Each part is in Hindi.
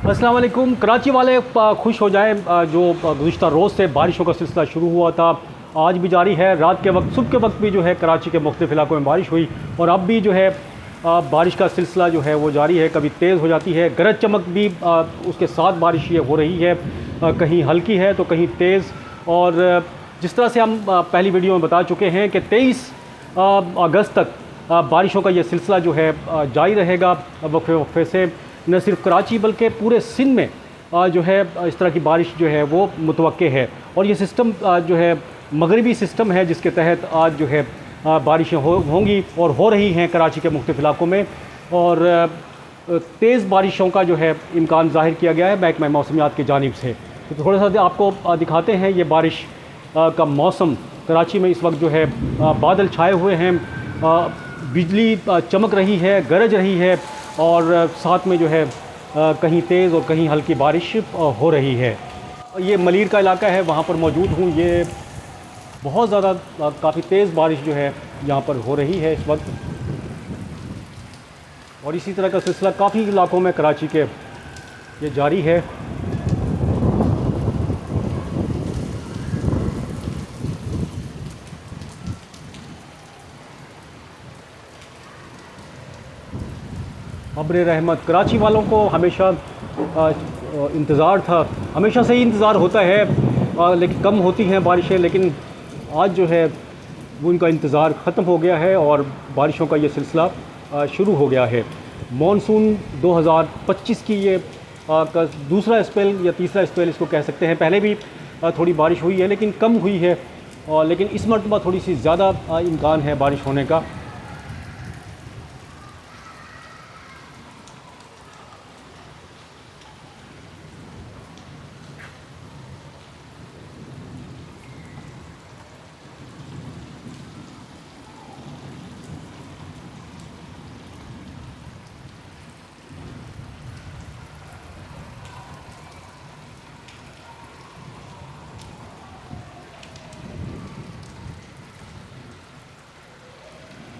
अस्सलाम वालेकुम। कराची वाले खुश हो जाएं, जो गुज़िश्ता रोज़ से बारिशों का सिलसिला शुरू हुआ था आज भी जारी है। रात के वक्त, सुबह के वक्त भी जो है कराची के मुख्तलिफ़ इलाकों में बारिश हुई और अब भी जो है बारिश का सिलसिला जो है वो जारी है। कभी तेज़ हो जाती है, गरज चमक भी उसके साथ बारिश ये हो रही है। कहीं हल्की है तो कहीं तेज़। और जिस तरह से हम पहली वीडियो में बता चुके हैं कि 23 अगस्त तक बारिशों का ये सिलसिला जो है जारी रहेगा। वक्फे वक्फे से न सिर्फ कराची बल्कि पूरे सिंध में जो है इस तरह की बारिश जो है वो मुतवक्के है। और ये सिस्टम जो है मगरबी सिस्टम है जिसके तहत आज जो है बारिशें होंगी और हो रही हैं कराची के मुख्तलिफ़ इलाकों में। और तेज़ बारिशों का जो है इम्कान ज़ाहिर किया गया है महकमा मौसमियात की जानिब से। तो थोड़ा सा आपको दिखाते हैं ये बारिश का मौसम। कराची में इस वक्त जो है बादल छाए हुए हैं, बिजली चमक रही है, गरज रही है और साथ में जो है कहीं तेज़ और कहीं हल्की बारिश हो रही है। ये मलीर का इलाका है, वहाँ पर मौजूद हूँ। ये बहुत ज़्यादा काफ़ी तेज़ बारिश जो है यहाँ पर हो रही है इस वक्त। और इसी तरह का सिलसिला काफ़ी इलाकों में कराची के ये जारी है। अब्र रहमत कराची वालों को हमेशा इंतज़ार था, हमेशा से ही इंतज़ार होता है, लेकिन कम होती हैं बारिशें। लेकिन आज जो है वो उनका इंतज़ार ख़त्म हो गया है और बारिशों का ये सिलसिला शुरू हो गया है। मॉनसून 2025 की ये का दूसरा स्पेल या तीसरा स्पेल इसको कह सकते हैं। पहले भी थोड़ी बारिश हुई है लेकिन कम हुई है, लेकिन इस मरतबा थोड़ी सी ज़्यादा इम्कान है बारिश होने का।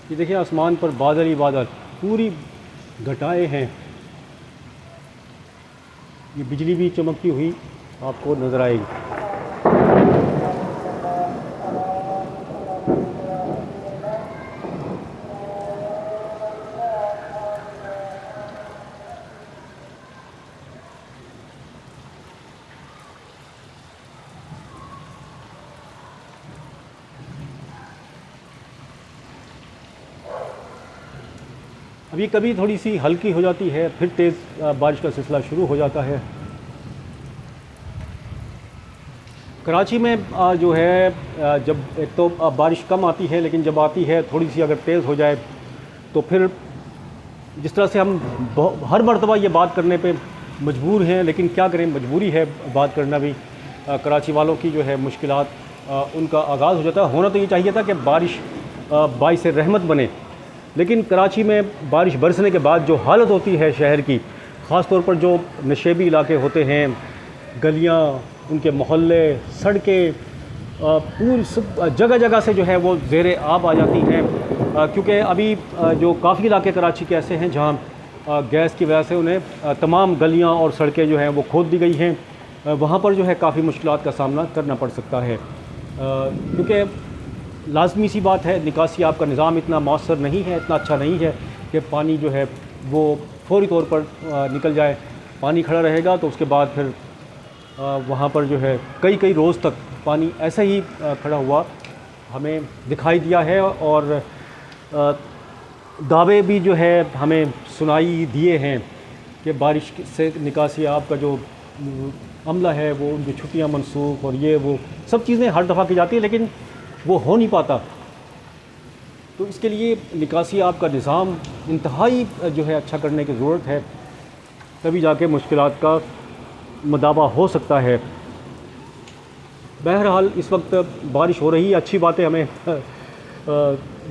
ये देखिए आसमान पर बादल ही बादल, पूरी घटाएं हैं। ये बिजली भी चमकती हुई आपको नज़र आएगी। अभी कभी थोड़ी सी हल्की हो जाती है, फिर तेज़ बारिश का सिलसिला शुरू हो जाता है। कराची में जो है जब एक तो बारिश कम आती है, लेकिन जब आती है थोड़ी सी अगर तेज़ हो जाए तो फिर जिस तरह से हम हर मरतबा ये बात करने पे मजबूर हैं, लेकिन क्या करें, मजबूरी है बात करना भी। कराची वालों की जो है मुश्किलात उनका आगाज़ हो जाता है। होना तो ये चाहिए था कि बारिश बाइस रहमत बने, लेकिन कराची में बारिश बरसने के बाद जो हालत होती है शहर की, ख़ास तौर पर जो नशेबी इलाके होते हैं, गलियाँ, उनके मोहल्ले, सड़कें, पूरी जगह जगह से जो है वो ज़ेरे आब आ जाती हैं। क्योंकि अभी जो काफ़ी इलाके कराची के ऐसे हैं जहाँ गैस की वजह से उन्हें तमाम गलियाँ और सड़कें जो हैं वो खोद दी गई हैं। वहाँ पर जो है काफ़ी मुश्किलात का सामना करना पड़ सकता है, क्योंकि लाजमी सी बात है निकासी आपका निज़ाम इतना मौसर नहीं है, इतना अच्छा नहीं है कि पानी जो है वो फौरी तौर पर निकल जाए। पानी खड़ा रहेगा तो उसके बाद फिर वहाँ पर जो है कई कई रोज़ तक पानी ऐसा ही खड़ा हुआ हमें दिखाई दिया है। और दावे भी जो है हमें सुनाई दिए हैं कि बारिश से निकासी आपका जो अमला है वो उनकी छुट्टियाँ मनसूख और ये वो सब चीज़ें हर दफ़ा की जाती है, लेकिन वो हो नहीं पाता। तो इसके लिए निकासी आपका निज़ाम इंतहाई जो है अच्छा करने की ज़रूरत है, तभी जाके मुश्किलात का मदावा हो सकता है। बहरहाल इस वक्त बारिश हो रही है, अच्छी बात है। हमें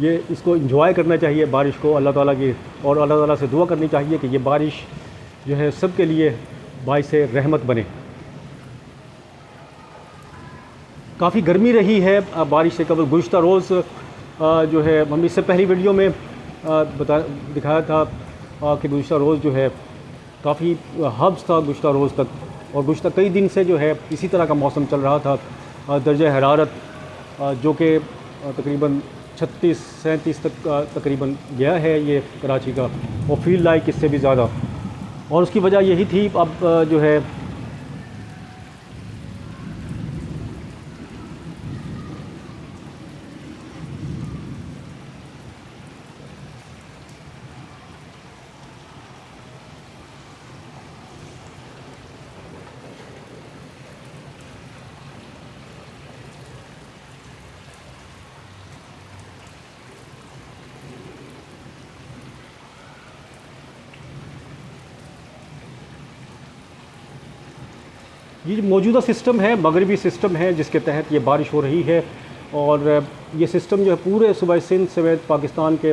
ये इसको इंजॉय करना चाहिए बारिश को, अल्लाह ताला की, और अल्लाह ताला से दुआ करनी चाहिए कि ये बारिश जो है सब के लिए बाइस रहमत बने। काफ़ी गर्मी रही है बारिश से कबल। गुज़िश्ता रोज़ जो है हम इससे पहली वीडियो में दिखाया था कि गुज़िश्ता रोज़ जो है काफ़ी हब्स था गुज़श्ता रोज़ तक, और गुज़श्ता कई दिन से जो है इसी तरह का मौसम चल रहा था। दर्जा हरारत जो कि तकरीबन 36-37 तक तकरीबन गया है ये कराची का, और फील लाइक इससे भी ज़्यादा। और उसकी वजह यही थी, अब जो है ये जो मौजूदा सिस्टम है मगरबी सिस्टम है जिसके तहत ये बारिश हो रही है। और ये सिस्टम जो है पूरे सूबाए सिंध समेत पाकिस्तान के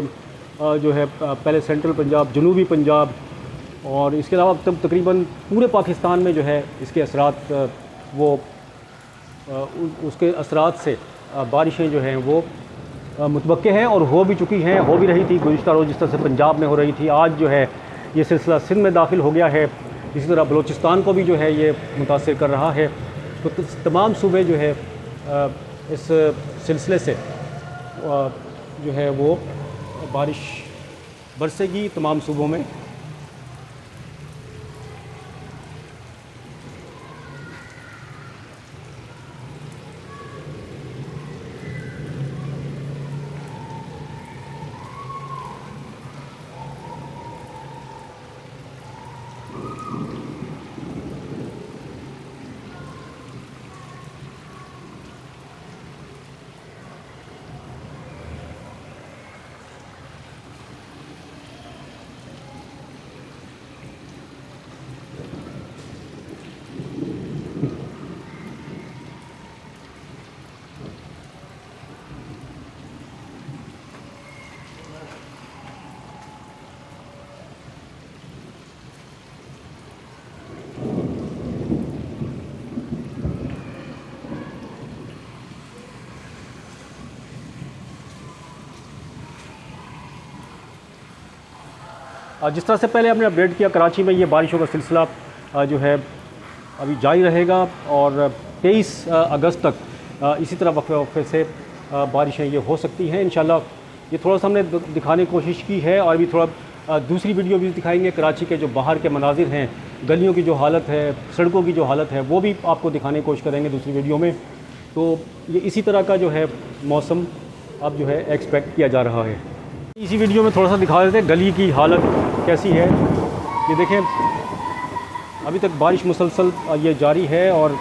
जो है पहले सेंट्रल पंजाब, जनूबी पंजाब और इसके अलावा तब तकरीबन पूरे पाकिस्तान में जो है इसके असरात वो उसके असरात से बारिशें जो हैं वो मुतवक्के हैं और हो भी चुकी हैं, हो भी रही थी गुज़श्ता रोज़ जिस तरह से पंजाब में हो रही थी। आज जो है ये सिलसिला सिंध में दाखिल हो गया है, इसी तरह बलूचिस्तान को भी जो है ये मुतासिर कर रहा है। तो तमाम सूबे जो है इस सिलसिले से जो है वो बारिश बरसेगी तमाम सूबों में। जिस तरह से पहले हमने अपडेट किया, कराची में ये बारिशों का सिलसिला जो है अभी जारी रहेगा और 23 अगस्त तक इसी तरह वक्फे वक्फे से बारिशें ये हो सकती हैं इंशाल्लाह। ये थोड़ा सा हमने दिखाने की कोशिश की है और भी थोड़ा दूसरी वीडियो भी दिखाएंगे। कराची के जो बाहर के मनाजिर हैं, गलियों की जो हालत है, सड़कों की जो हालत है, वो भी आपको दिखाने की कोशिश करेंगे दूसरी वीडियो में। तो ये इसी तरह का जो है मौसम अब जो है एक्सपेक्ट किया जा रहा है। इसी वीडियो में थोड़ा सा दिखा देते हैं गली की हालत कैसी है। ये देखें, अभी तक बारिश मुसलसल ये जारी है और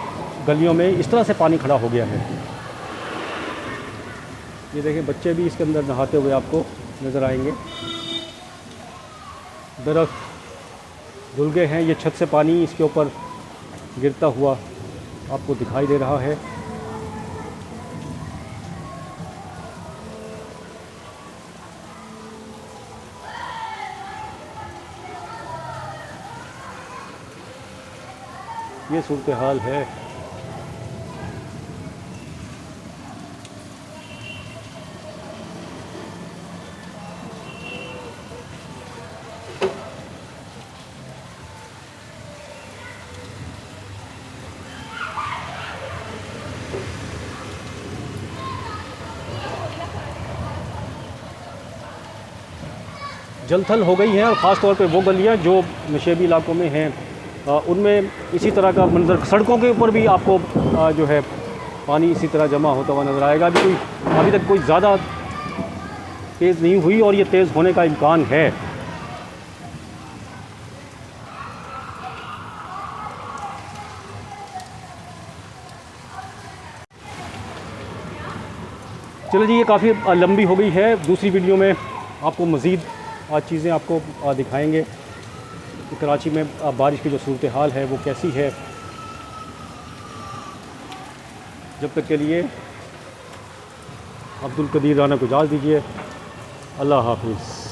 गलियों में इस तरह से पानी खड़ा हो गया है। ये देखें, बच्चे भी इसके अंदर नहाते हुए आपको नज़र आएंगे। दरख्त धुल गए हैं, ये छत से पानी इसके ऊपर गिरता हुआ आपको दिखाई दे रहा है। ये सूरत हाल है। जलथल हो गई हैं और ख़ास तौर पे वो गलियां जो नशेबी इलाकों में हैं उनमें इसी तरह का मंजर। सड़कों के ऊपर भी आपको जो है पानी इसी तरह जमा होता हुआ नज़र आएगा। अभी तक कोई ज़्यादा तेज़ नहीं हुई और ये तेज़ होने का इम्कान है। चलो जी, ये काफ़ी लंबी हो गई है। दूसरी वीडियो में आपको मज़ीद चीज़ें आपको दिखाएंगे कि कराची में बारिश की जो सूरत हाल है वो कैसी है। जब तक के लिए अब्दुल कदीर राना को इजाज़त दीजिए। अल्लाह हाफिज़।